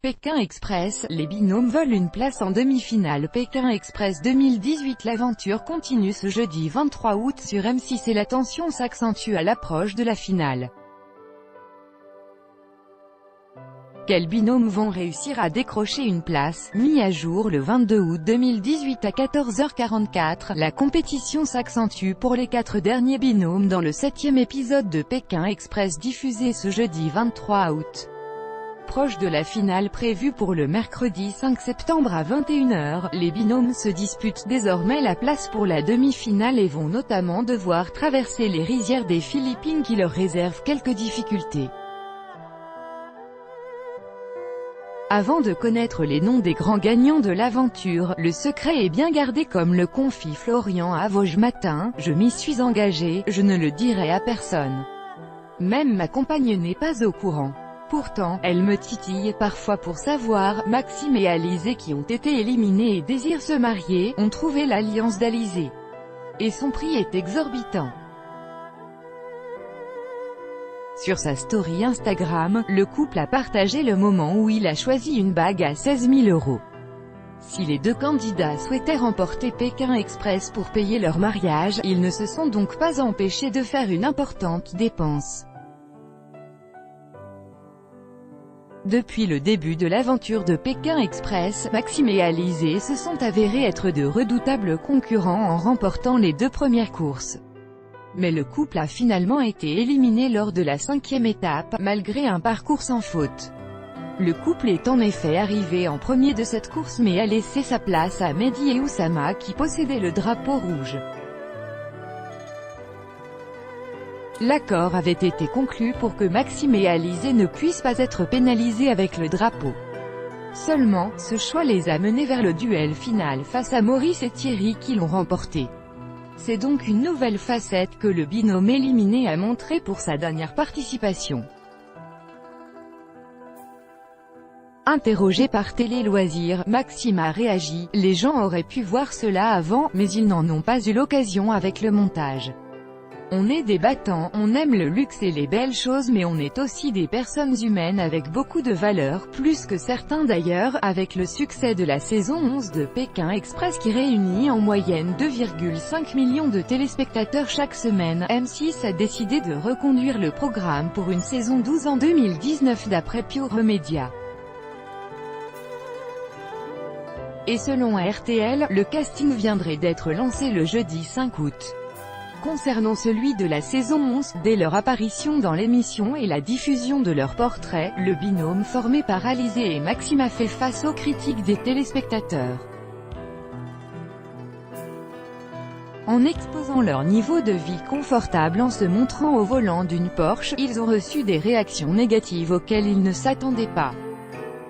Pékin Express, les binômes veulent une place en demi-finale. Pékin Express 2018. L'aventure continue ce jeudi 23 août sur M6 et la tension s'accentue à l'approche de la finale. Quels binômes vont réussir à décrocher une place? Mis à jour le 22 août 2018 à 14h44, la compétition s'accentue pour les 4 derniers binômes dans le 7e épisode de Pékin Express diffusé ce jeudi 23 août. Proche de la finale prévue pour le mercredi 5 septembre à 21h, les binômes se disputent désormais la place pour la demi-finale et vont notamment devoir traverser les rizières des Philippines qui leur réservent quelques difficultés. Avant de connaître les noms des grands gagnants de l'aventure, le secret est bien gardé comme le confie Florian à Vosges Matin. Je m'y suis engagé, je ne le dirai à personne. Même ma compagne n'est pas au courant. Pourtant, elle me titille parfois pour savoir. Maxime et Alizé, qui ont été éliminés et désirent se marier, ont trouvé l'alliance d'Alizé. Et son prix est exorbitant. Sur sa story Instagram, le couple a partagé le moment où il a choisi une bague à 16 000 €. Si les deux candidats souhaitaient remporter Pékin Express pour payer leur mariage, ils ne se sont donc pas empêchés de faire une importante dépense. Depuis le début de l'aventure de Pékin Express, Maxime et Alizé se sont avérés être de redoutables concurrents en remportant les 2 premières courses. Mais le couple a finalement été éliminé lors de la 5e étape, malgré un parcours sans faute. Le couple est en effet arrivé en premier de cette course mais a laissé sa place à Mehdi et Oussama qui possédaient le drapeau rouge. L'accord avait été conclu pour que Maxime et Alizé ne puissent pas être pénalisés avec le drapeau. Seulement, ce choix les a menés vers le duel final face à Maurice et Thierry qui l'ont remporté. C'est donc une nouvelle facette que le binôme éliminé a montré pour sa dernière participation. Interrogé par Télé Loisirs, Maxime a réagi: « Les gens auraient pu voir cela avant, mais ils n'en ont pas eu l'occasion avec le montage. On est des battants, on aime le luxe et les belles choses mais on est aussi des personnes humaines avec beaucoup de valeurs, plus que certains d'ailleurs. » Avec le succès de la saison 11 de Pékin Express qui réunit en moyenne 2,5 millions de téléspectateurs chaque semaine, M6 a décidé de reconduire le programme pour une saison 12 en 2019 d'après Pure Media. Et selon RTL, le casting viendrait d'être lancé le jeudi 5 août. Concernant celui de la saison 11, dès leur apparition dans l'émission et la diffusion de leur portrait, le binôme formé par Alizé et Maxime a fait face aux critiques des téléspectateurs. En exposant leur niveau de vie confortable en se montrant au volant d'une Porsche, ils ont reçu des réactions négatives auxquelles ils ne s'attendaient pas.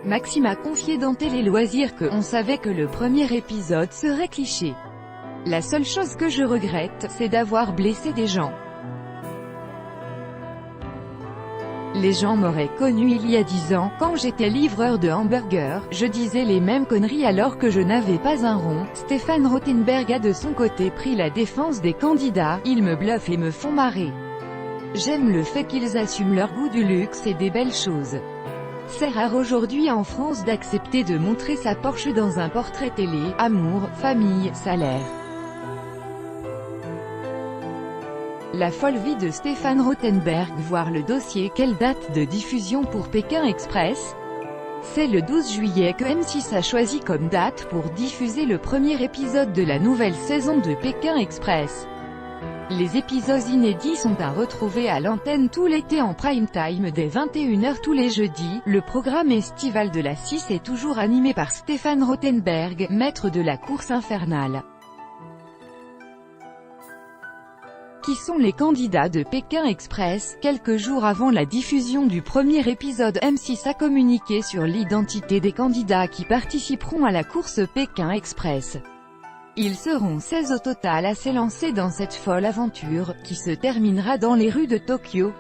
Maxime a confié dans Télé Loisirs que « On savait que le premier épisode serait cliché. La seule chose que je regrette, c'est d'avoir blessé des gens. Les gens m'auraient connu il y a 10 ans, quand j'étais livreur de hamburgers, je disais les mêmes conneries alors que je n'avais pas un rond. » Stéphane Rothenberg a de son côté pris la défense des candidats: « Ils me bluffent et me font marrer. J'aime le fait qu'ils assument leur goût du luxe et des belles choses. C'est rare aujourd'hui en France d'accepter de montrer sa Porsche dans un portrait télé. Amour, famille, salaire. » La folle vie de Stéphane Rothenberg. Voir le dossier. Quelle date de diffusion pour Pékin Express? C'est le 12 juillet que M6 a choisi comme date pour diffuser le premier épisode de la nouvelle saison de Pékin Express. Les épisodes inédits sont à retrouver à l'antenne tout l'été en prime time dès 21h tous les jeudis. Le programme estival de la 6 est toujours animé par Stéphane Rothenberg, maître de la course infernale. Qui sont les candidats de Pékin Express? Quelques jours avant la diffusion du premier épisode, M6 a communiqué sur l'identité des candidats qui participeront à la course Pékin Express. Ils seront 16 au total à s'élancer dans cette folle aventure, qui se terminera dans les rues de Tokyo.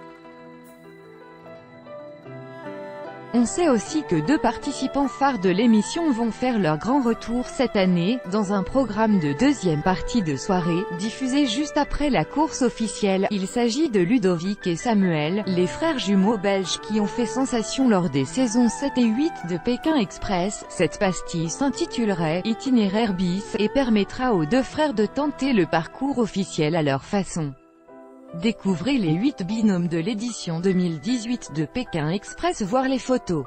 On sait aussi que 2 participants phares de l'émission vont faire leur grand retour cette année, dans un programme de deuxième partie de soirée, diffusé juste après la course officielle. Il s'agit de Ludovic et Samuel, les frères jumeaux belges qui ont fait sensation lors des saisons 7 et 8 de Pékin Express. Cette pastille s'intitulerait « Itinéraire bis » et permettra aux 2 frères de tenter le parcours officiel à leur façon. Découvrez les 8 binômes de l'édition 2018 de Pékin Express, voir les photos.